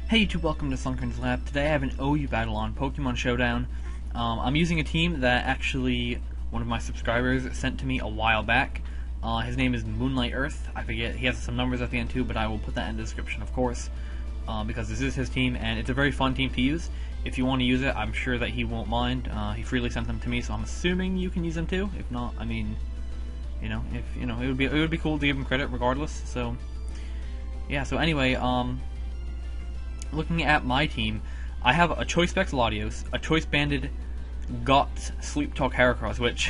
Hey YouTube, welcome to Sunkerns Lab. Today I have an OU battle on Pokemon Showdown. I'm using a team that actually one of my subscribers sent to me a while back. His name is Moonlight Earth. I forget, he has some numbers at the end too, but I will put that in the description, of course, because this is his team, and it's a very fun team to use. If you want to use it, I'm sure that he won't mind. He freely sent them to me, so I'm assuming you can use them too. If not, I mean, it would be cool to give him credit regardless. So, yeah. So anyway, looking at my team, I have a Choice Specs Latios, a Choice Banded Guts Sleep Talk Heracross, which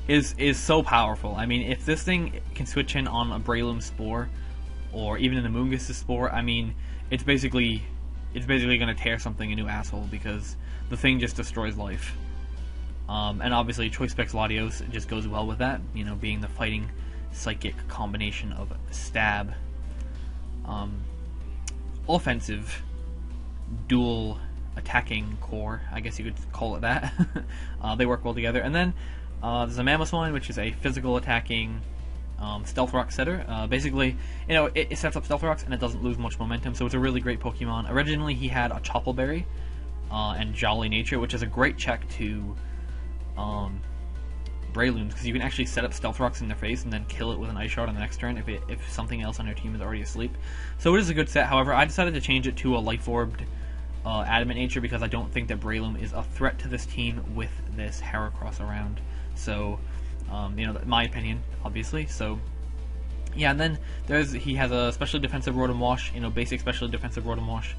is so powerful. I mean, if this thing can switch in on a Breloom Spore, or even in the Moongus Spore, I mean, it's basically going to tear something a new asshole, because the thing just destroys life. And obviously, Choice Specs Latios just goes well with that, you know, being the fighting psychic combination of stab, offensive, dual attacking core, I guess you could call it that. They work well together. And then there's a Mamoswine, which is a physical attacking Stealth Rock setter. Basically, you know, it sets up Stealth Rocks and it doesn't lose much momentum, so it's a really great Pokemon. Originally, he had a Choppleberry and Jolly Nature, which is a great check to Breloom, because you can actually set up Stealth Rocks in their face and then kill it with an Ice Shard on the next turn if something else on your team is already asleep. So it is a good set. However, I decided to change it to a Life Orbed Adamant Nature, because I don't think that Breloom is a threat to this team with this Heracross around. So, you know, my opinion, obviously. So, yeah, and then he has a specially defensive Rotom Wash, you know, basic specially defensive Rotom Wash.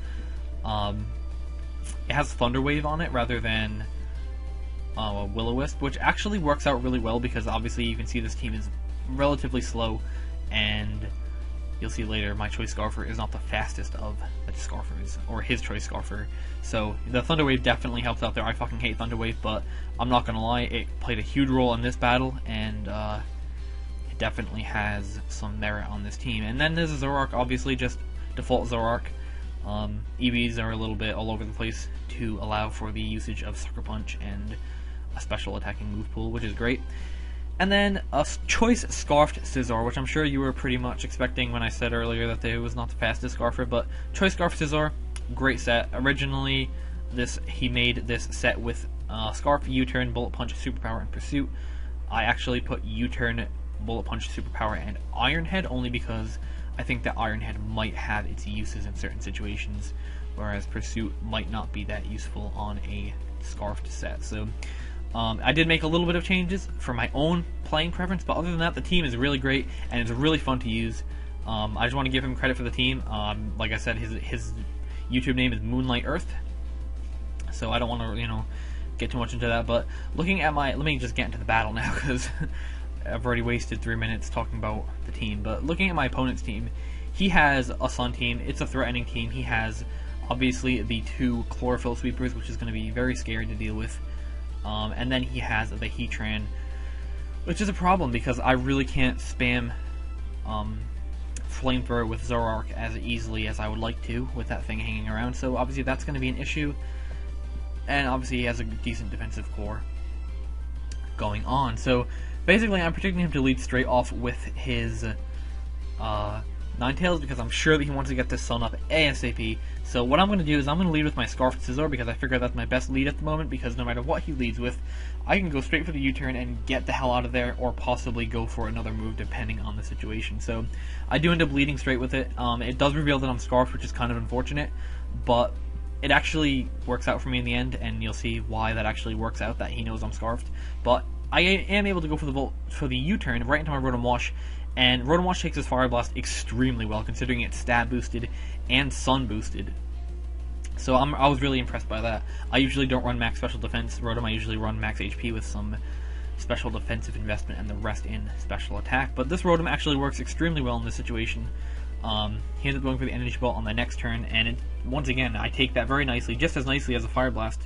It has Thunder Wave on it rather than Will-O-Wisp, which actually works out really well, because obviously you can see this team is relatively slow, and you'll see later my Choice Scarfer is not the fastest of the Scarfers, or his Choice Scarfer. So the Thunder Wave definitely helps out there. I fucking hate Thunder Wave, but I'm not gonna lie, it played a huge role in this battle, and it definitely has some merit on this team. And then there's a Zoroark, obviously just default Zoroark. EVs are a little bit all over the place to allow for the usage of Sucker Punch and a special attacking move pool, which is great. And then a Choice Scarfed Scizor, which I'm sure you were pretty much expecting when I said earlier that it was not the fastest Scarfer, but Choice Scarfed Scizor, great set. Originally, he made this set with Scarf, U-Turn, Bullet Punch, Superpower, and Pursuit. I actually put U-Turn, Bullet Punch, Superpower, and Iron Head, only because I think that Iron Head might have its uses in certain situations, whereas Pursuit might not be that useful on a Scarfed set. So I did make a little bit of changes for my own playing preference, but other than that, the team is really great, and it's really fun to use. I just want to give him credit for the team. Like I said, his YouTube name is Moonlight Earth, so I don't want to, you know, get too much into that. But looking at let me just get into the battle now, because I've already wasted 3 minutes talking about the team. But looking at my opponent's team, he has a Sun team. It's a threatening team. He has, obviously, the 2 Chlorophyll Sweepers, which is going to be very scary to deal with. And then he has the Heatran, which is a problem, because I really can't spam Flamethrower with Zoroark as easily as I would like to with that thing hanging around. So obviously that's going to be an issue. And obviously he has a decent defensive core going on. So basically I'm predicting him to lead straight off with his Ninetales, because I'm sure that he wants to get this Sun up ASAP. So what I'm going to do is I'm going to lead with my Scarfed Scizor, because I figure that's my best lead at the moment, because no matter what he leads with, I can go straight for the U-turn and get the hell out of there, or possibly go for another move depending on the situation. So I do end up leading straight with it. It does reveal that I'm Scarfed, which is kind of unfortunate, but it actually works out for me in the end, and you'll see why that actually works out, that he knows I'm Scarfed. But I am able to go for the U-turn right into my Rotom Wash, and Rotom Wash takes his Fire Blast extremely well, considering it's stab boosted and sun boosted. So I was really impressed by that. I usually don't run max special defense Rotom. I usually run max HP with some special defensive investment and the rest in special attack. But this Rotom actually works extremely well in this situation. He ends up going for the Energy Ball on the next turn, and once again, I take that very nicely, just as nicely as a Fire Blast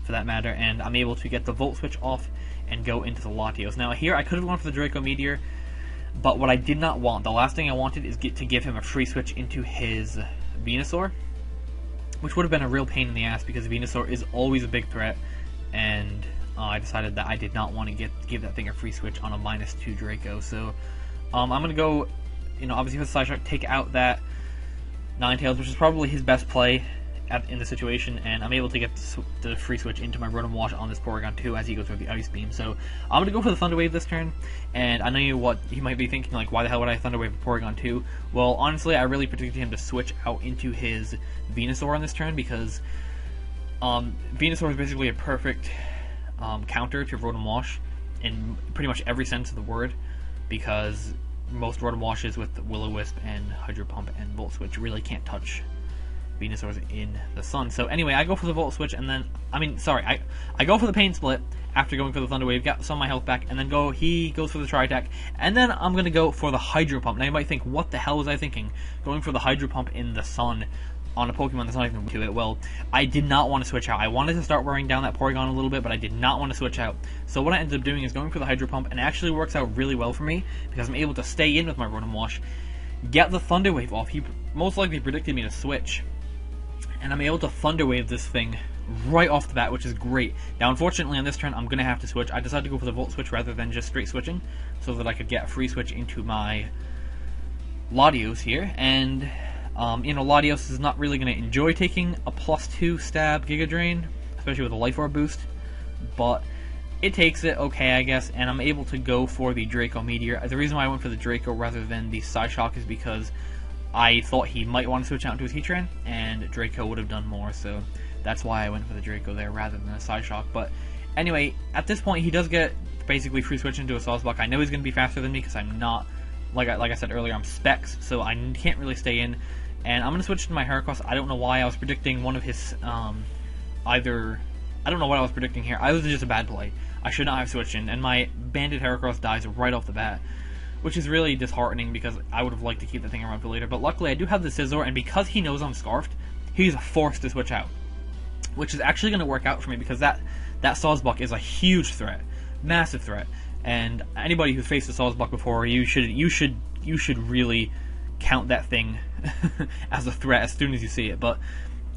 for that matter, and I'm able to get the Volt Switch off and go into the Latios. Now here, I could have gone for the Draco Meteor, but what I did not want, the last thing I wanted, is to give him a free switch into his Venusaur, which would have been a real pain in the ass, because Venusaur is always a big threat, and I decided that I did not want to give that thing a free switch on a -2 Draco. So I'm going to go, you know, obviously with Scizor, take out that Ninetales, which is probably his best play in the situation, and I'm able to get the free switch into my Rotom Wash on this Porygon 2 as he goes through the Ice Beam. So I'm going to go for the Thunder Wave this turn, and I know what you might be thinking, like, why the hell would I Thunder Wave a Porygon 2? Well, honestly, I really predicted him to switch out into his Venusaur on this turn, because Venusaur is basically a perfect counter to Rotom Wash in pretty much every sense of the word, because most Rotom Washes with Will-O-Wisp and Hydro Pump and Volt Switch really can't touch Venusaur's in the sun. So anyway, I go for the Volt Switch, and then, I go for the Pain Split after going for the Thunder Wave, got some of my health back, and then he goes for the Tri-Attack, and then I'm going to go for the Hydro Pump. Now you might think, what the hell was I thinking? Going for the Hydro Pump in the sun on a Pokemon that's not even to it. Well, I did not want to switch out. I wanted to start wearing down that Porygon a little bit, but I did not want to switch out. So what I ended up doing is going for the Hydro Pump, and it actually works out really well for me, because I'm able to stay in with my Rotom Wash, get the Thunder Wave off. He most likely predicted me to switch, and I'm able to Thunder Wave this thing right off the bat, which is great. Now, unfortunately, on this turn, I'm going to have to switch. I decided to go for the Volt Switch rather than just straight switching, so that I could get a free switch into my Latios here. And, Latios is not really going to enjoy taking a +2 stab Giga Drain, especially with a Life Orb boost, but it takes it okay, I guess, and I'm able to go for the Draco Meteor. The reason why I went for the Draco rather than the Psyshock is because I thought he might want to switch out into his Heatran, and Draco would have done more, so that's why I went for the Draco there rather than a Psyshock. But anyway, at this point, he does get basically free switch into a Sawsbuck. I know he's going to be faster than me because I'm not, like I said earlier, I'm Specs, so I can't really stay in. And I'm going to switch to my Heracross. I don't know why I was predicting one of his, I don't know what I was predicting here. I was just a bad play. I should not have switched in, and my Banded Heracross dies right off the bat, which is really disheartening because I would have liked to keep the thing around for later. But luckily I do have the Scizor, and because he knows I'm Scarfed, he's forced to switch out, which is actually going to work out for me because that Sawsbuck is a huge threat, massive threat. And anybody who's faced a Sawsbuck before, you should really count that thing as a threat as soon as you see it. But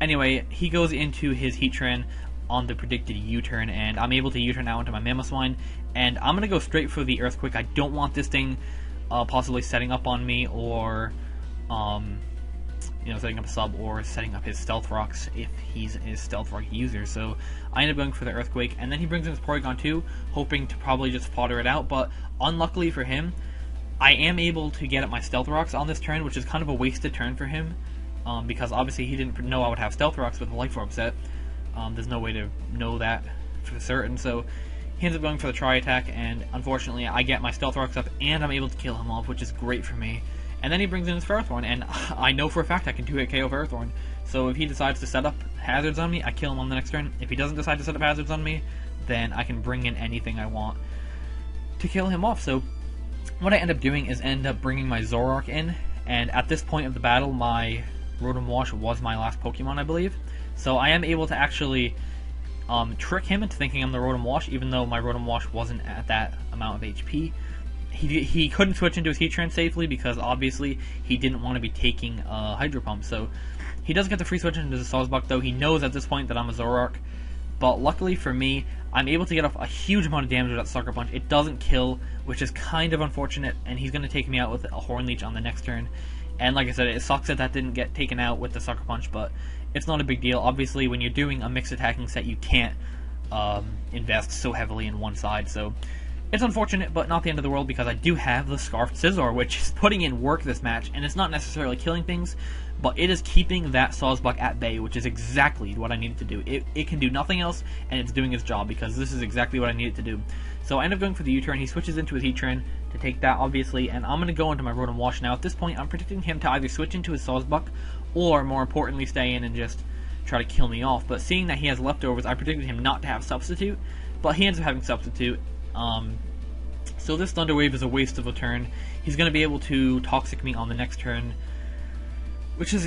anyway, he goes into his Heatran on the predicted U-turn, and I'm able to U-turn now into my Mamoswine, and I'm going to go straight for the Earthquake. I don't want this thing possibly setting up on me, or setting up a sub, or setting up his Stealth Rocks if he's a Stealth Rock user. So I end up going for the Earthquake, and then he brings in his Porygon 2, hoping to probably just fodder it out, but unluckily for him, I am able to get at my Stealth Rocks on this turn, which is kind of a wasted turn for him, because obviously he didn't know I would have Stealth Rocks with the Life Orb set. There's no way to know that for certain, so he ends up going for the Tri-Attack, and unfortunately I get my Stealth Rocks up, and I'm able to kill him off, which is great for me. And then he brings in his Ferrothorn, and I know for a fact I can 2-hit KO Ferrothorn, so if he decides to set up hazards on me, I kill him on the next turn. If he doesn't decide to set up hazards on me, then I can bring in anything I want to kill him off. So what I end up doing is end up bringing my Zoroark in, and at this point of the battle, my Rotom Wash was my last Pokemon, I believe. So I am able to actually trick him into thinking I'm the Rotom Wash, even though my Rotom Wash wasn't at that amount of HP. He couldn't switch into his Heatran safely because obviously he didn't want to be taking a Hydro Pump. So he does get the free switch into the Sawsbuck, though he knows at this point that I'm a Zoroark. But luckily for me, I'm able to get off a huge amount of damage with that Sucker Punch. It doesn't kill, which is kind of unfortunate, and he's going to take me out with a Horn Leech on the next turn. And like I said, it sucks that didn't get taken out with the Sucker Punch, but it's not a big deal. Obviously, when you're doing a mixed attacking set, you can't invest so heavily in one side, so it's unfortunate, but not the end of the world, because I do have the Scarfed Scizor, which is putting in work this match, and it's not necessarily killing things, but it is keeping that Sawsbuck at bay, which is exactly what I needed to do. It can do nothing else, and it's doing its job, because this is exactly what I needed to do. So I end up going for the U-turn. He switches into his Heatran to take that, obviously, and I'm going to go into my Rotom Wash now. At this point, I'm predicting him to either switch into his Sawsbuck, or, more importantly, stay in and just try to kill me off. But seeing that he has leftovers, I predicted him not to have Substitute, but he ends up having Substitute. So this Thunder Wave is a waste of a turn. He's going to be able to Toxic me on the next turn, which is,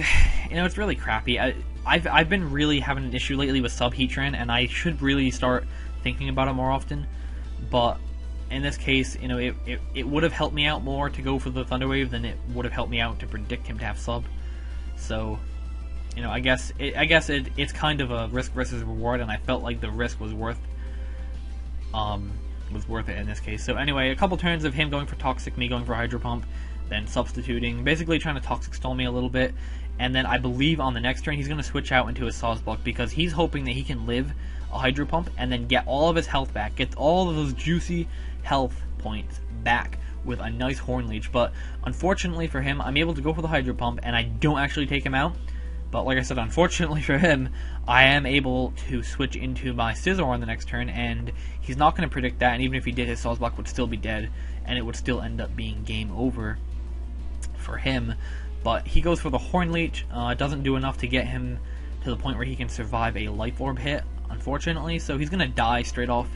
it's really crappy. I've been really having an issue lately with Sub Heatran, and I should really start thinking about it more often. But in this case, it would have helped me out more to go for the Thunder Wave than it would have helped me out to predict him to have Sub. So, I guess it's kind of a risk versus reward, and I felt like the risk was worth it in this case. So anyway, a couple turns of him going for Toxic, me going for Hydro Pump, then substituting, basically trying to Toxic Stall me a little bit, and then I believe on the next turn he's going to switch out into a Sawsbuck because he's hoping that he can live a Hydro Pump and then get all of his health back, get all of those juicy health points back with a nice Horn Leech. But unfortunately for him, I'm able to go for the Hydro Pump and I don't actually take him out. But like I said, unfortunately for him, I am able to switch into my Scizor on the next turn, and he's not going to predict that, and even if he did, his Sawsbuck would still be dead, and it would still end up being game over for him. But he goes for the Horn Leech. It doesn't do enough to get him to the point where he can survive a Life Orb hit, unfortunately, so he's going to die straight off,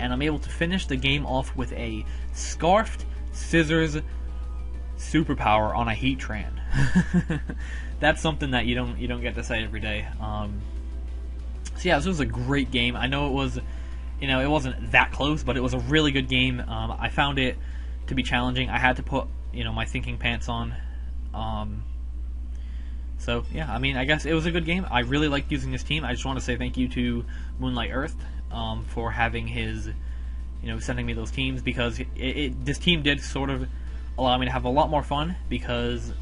and I'm able to finish the game off with a Scarfed Scizor's superpower on a Heatran. That's something that you don't get to say every day. So yeah, this was a great game. I know it was, it wasn't that close, but it was a really good game. I found it to be challenging. I had to put, my thinking pants on. So yeah, I mean, I guess it was a good game. I really liked using this team. I just want to say thank you to Moonlight Earth for having his, sending me those teams, because this team did sort of allow me to have a lot more fun, because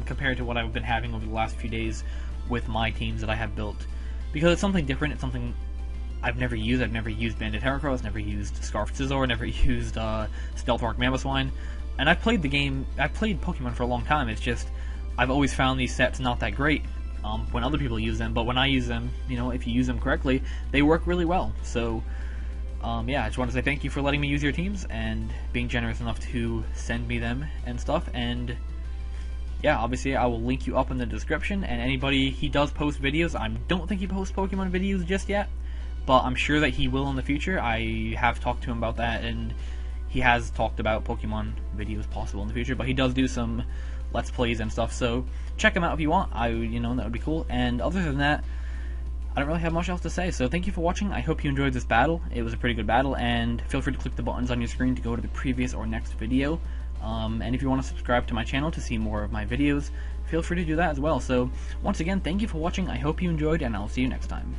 compared to what I've been having over the last few days with my teams that I have built. Because it's something different, it's something I've never used. I've never used Banded Heracross, never used Scarfed Scizor, never used Stealth Rock Mamoswine. And I've played Pokemon for a long time. It's just, I've always found these sets not that great when other people use them, but when I use them, if you use them correctly, they work really well. So, yeah, I just want to say thank you for letting me use your teams and being generous enough to send me them and stuff. And yeah, obviously I will link you up in the description, and he does post videos. I don't think he posts Pokemon videos just yet, but I'm sure that he will in the future. I have talked to him about that, and he has talked about Pokemon videos possible in the future, but he does do some Let's Plays and stuff, so check him out if you want. That would be cool. And other than that, I don't really have much else to say, so thank you for watching. I hope you enjoyed this battle. It was a pretty good battle, and feel free to click the buttons on your screen to go to the previous or next video. And if you want to subscribe to my channel to see more of my videos, feel free to do that as well. So, once again, thank you for watching. I hope you enjoyed, and I'll see you next time.